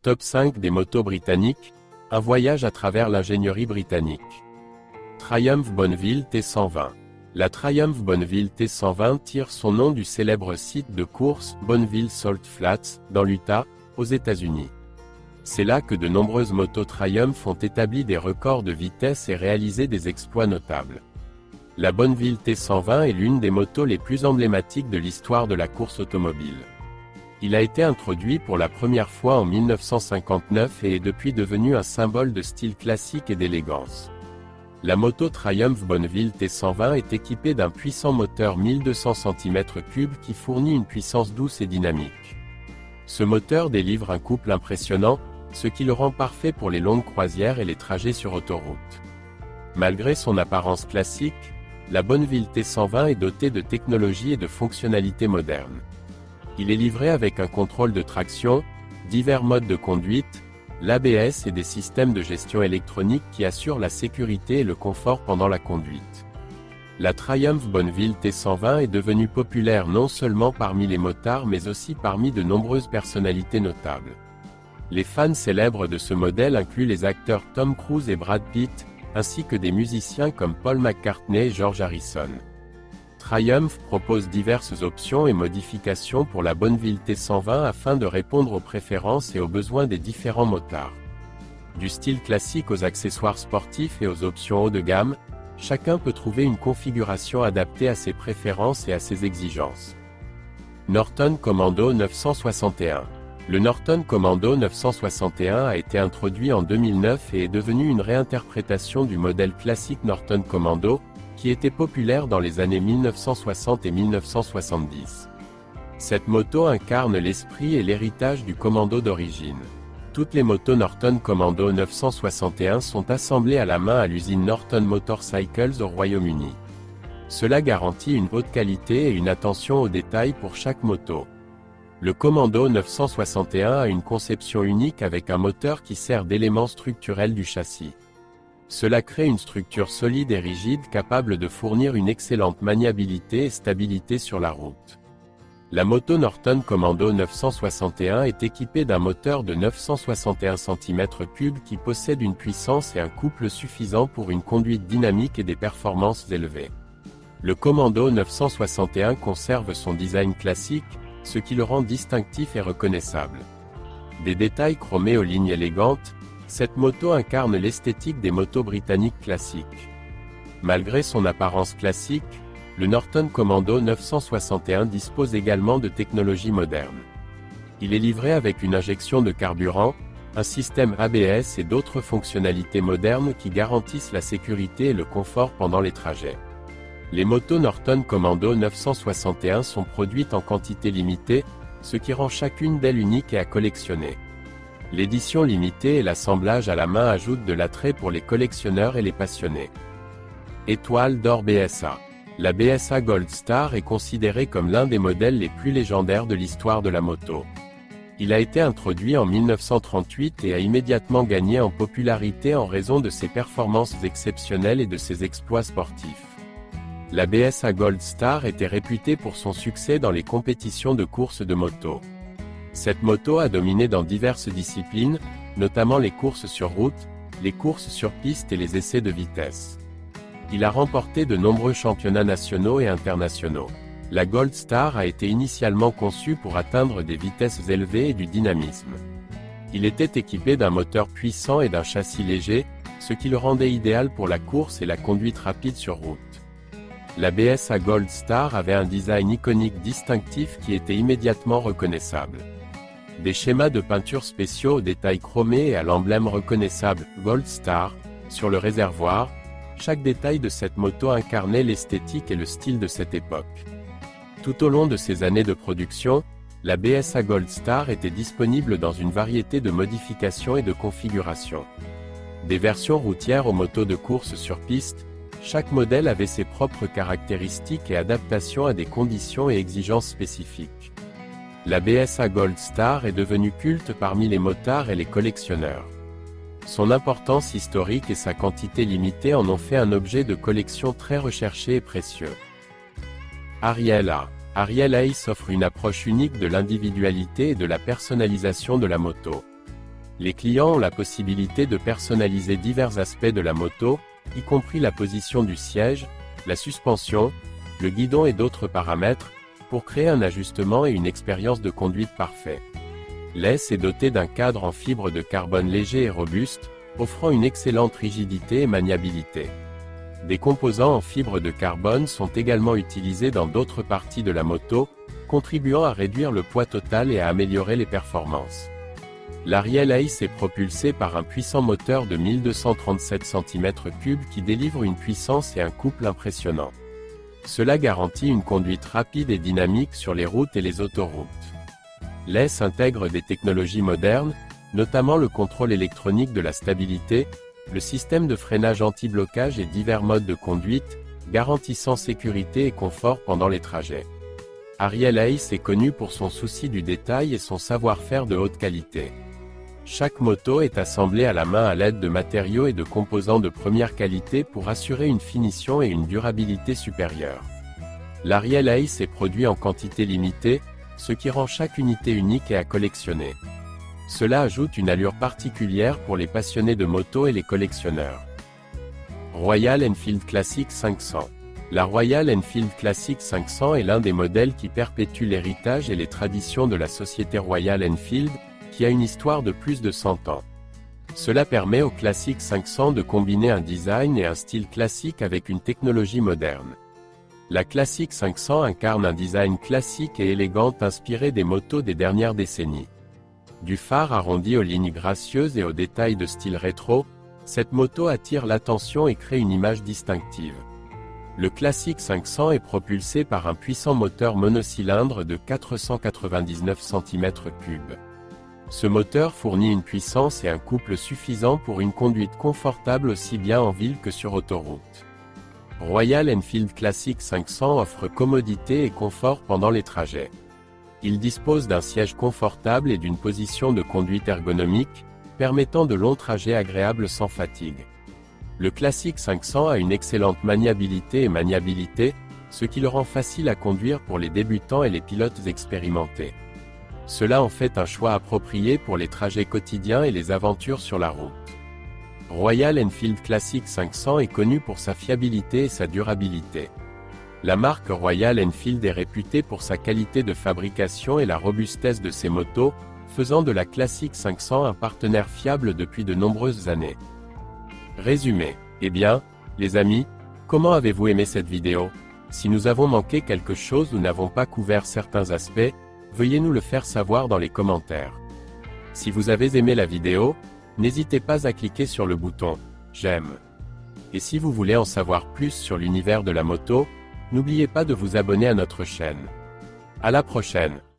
Top 5 des motos britanniques, un voyage à travers l'ingénierie britannique. Triumph Bonneville T120. La Triumph Bonneville T120 tire son nom du célèbre site de course Bonneville Salt Flats, dans l'Utah, aux États-Unis. C'est là que de nombreuses motos Triumph ont établi des records de vitesse et réalisé des exploits notables. La Bonneville T120 est l'une des motos les plus emblématiques de l'histoire de la course automobile. Il a été introduit pour la première fois en 1959 et est depuis devenu un symbole de style classique et d'élégance. La moto Triumph Bonneville T120 est équipée d'un puissant moteur 1200 cm3 qui fournit une puissance douce et dynamique. Ce moteur délivre un couple impressionnant, ce qui le rend parfait pour les longues croisières et les trajets sur autoroute. Malgré son apparence classique, la Bonneville T120 est dotée de technologies et de fonctionnalités modernes. Il est livré avec un contrôle de traction, divers modes de conduite, l'ABS et des systèmes de gestion électronique qui assurent la sécurité et le confort pendant la conduite. La Triumph Bonneville T120 est devenue populaire non seulement parmi les motards mais aussi parmi de nombreuses personnalités notables. Les fans célèbres de ce modèle incluent les acteurs Tom Cruise et Brad Pitt, ainsi que des musiciens comme Paul McCartney et George Harrison. Triumph propose diverses options et modifications pour la Bonneville T120 afin de répondre aux préférences et aux besoins des différents motards. Du style classique aux accessoires sportifs et aux options haut de gamme, chacun peut trouver une configuration adaptée à ses préférences et à ses exigences. Norton Commando 961. Le Norton Commando 961 a été introduit en 2009 et est devenu une réinterprétation du modèle classique Norton Commando, qui était populaire dans les années 1960 et 1970. Cette moto incarne l'esprit et l'héritage du Commando d'origine. Toutes les motos Norton Commando 961 sont assemblées à la main à l'usine Norton Motorcycles au Royaume-Uni. Cela garantit une haute qualité et une attention aux détails pour chaque moto. Le Commando 961 a une conception unique avec un moteur qui sert d'élément structurel du châssis. Cela crée une structure solide et rigide capable de fournir une excellente maniabilité et stabilité sur la route. La moto Norton Commando 961 est équipée d'un moteur de 961 cm3 qui possède une puissance et un couple suffisants pour une conduite dynamique et des performances élevées. Le Commando 961 conserve son design classique, ce qui le rend distinctif et reconnaissable. Des détails chromés aux lignes élégantes, cette moto incarne l'esthétique des motos britanniques classiques. Malgré son apparence classique, le Norton Commando 961 dispose également de technologies modernes. Il est livré avec une injection de carburant, un système ABS et d'autres fonctionnalités modernes qui garantissent la sécurité et le confort pendant les trajets. Les motos Norton Commando 961 sont produites en quantité limitée, ce qui rend chacune d'elles unique et à collectionner. L'édition limitée et l'assemblage à la main ajoutent de l'attrait pour les collectionneurs et les passionnés. Étoile d'or BSA. La BSA Gold Star est considérée comme l'un des modèles les plus légendaires de l'histoire de la moto. Il a été introduit en 1938 et a immédiatement gagné en popularité en raison de ses performances exceptionnelles et de ses exploits sportifs. La BSA Gold Star était réputée pour son succès dans les compétitions de course de moto. Cette moto a dominé dans diverses disciplines, notamment les courses sur route, les courses sur piste et les essais de vitesse. Il a remporté de nombreux championnats nationaux et internationaux. La Gold Star a été initialement conçue pour atteindre des vitesses élevées et du dynamisme. Il était équipé d'un moteur puissant et d'un châssis léger, ce qui le rendait idéal pour la course et la conduite rapide sur route. La BSA Gold Star avait un design iconique distinctif qui était immédiatement reconnaissable. Des schémas de peinture spéciaux aux détails chromés et à l'emblème reconnaissable « Gold Star » sur le réservoir, chaque détail de cette moto incarnait l'esthétique et le style de cette époque. Tout au long de ces années de production, la BSA Gold Star était disponible dans une variété de modifications et de configurations. Des versions routières aux motos de course sur piste, chaque modèle avait ses propres caractéristiques et adaptations à des conditions et exigences spécifiques. La BSA Gold Star est devenue culte parmi les motards et les collectionneurs. Son importance historique et sa quantité limitée en ont fait un objet de collection très recherché et précieux. Ariel A. Ariel Ace offre une approche unique de l'individualité et de la personnalisation de la moto. Les clients ont la possibilité de personnaliser divers aspects de la moto, y compris la position du siège, la suspension, le guidon et d'autres paramètres, pour créer un ajustement et une expérience de conduite parfait. L'S est doté d'un cadre en fibre de carbone léger et robuste, offrant une excellente rigidité et maniabilité. Des composants en fibre de carbone sont également utilisés dans d'autres parties de la moto, contribuant à réduire le poids total et à améliorer les performances. L'Ariel Ace est propulsé par un puissant moteur de 1237 cm3 qui délivre une puissance et un couple impressionnants. Cela garantit une conduite rapide et dynamique sur les routes et les autoroutes. L'Ace intègre des technologies modernes, notamment le contrôle électronique de la stabilité, le système de freinage anti-blocage et divers modes de conduite, garantissant sécurité et confort pendant les trajets. Ariel Ace est connu pour son souci du détail et son savoir-faire de haute qualité. Chaque moto est assemblée à la main à l'aide de matériaux et de composants de première qualité pour assurer une finition et une durabilité supérieures. L'Ariel Ace est produit en quantité limitée, ce qui rend chaque unité unique et à collectionner. Cela ajoute une allure particulière pour les passionnés de moto et les collectionneurs. Royal Enfield Classic 500. La Royal Enfield Classic 500 est l'un des modèles qui perpétue l'héritage et les traditions de la société Royal Enfield, qui a une histoire de plus de 100 ans. Cela permet au Classic 500 de combiner un design et un style classique avec une technologie moderne. La Classic 500 incarne un design classique et élégant inspiré des motos des dernières décennies. Du phare arrondi aux lignes gracieuses et aux détails de style rétro, cette moto attire l'attention et crée une image distinctive. Le Classic 500 est propulsé par un puissant moteur monocylindre de 499 cm3. Ce moteur fournit une puissance et un couple suffisants pour une conduite confortable aussi bien en ville que sur autoroute. Royal Enfield Classic 500 offre commodité et confort pendant les trajets. Il dispose d'un siège confortable et d'une position de conduite ergonomique, permettant de longs trajets agréables sans fatigue. Le Classic 500 a une excellente maniabilité et maniabilité, ce qui le rend facile à conduire pour les débutants et les pilotes expérimentés. Cela en fait un choix approprié pour les trajets quotidiens et les aventures sur la route. Royal Enfield Classic 500 est connu pour sa fiabilité et sa durabilité. La marque Royal Enfield est réputée pour sa qualité de fabrication et la robustesse de ses motos, faisant de la Classic 500 un partenaire fiable depuis de nombreuses années. Résumé. Eh bien, les amis, comment avez-vous aimé cette vidéo? Si nous avons manqué quelque chose ou n'avons pas couvert certains aspects, veuillez nous le faire savoir dans les commentaires. Si vous avez aimé la vidéo, n'hésitez pas à cliquer sur le bouton « J'aime ». Et si vous voulez en savoir plus sur l'univers de la moto, n'oubliez pas de vous abonner à notre chaîne. À la prochaine.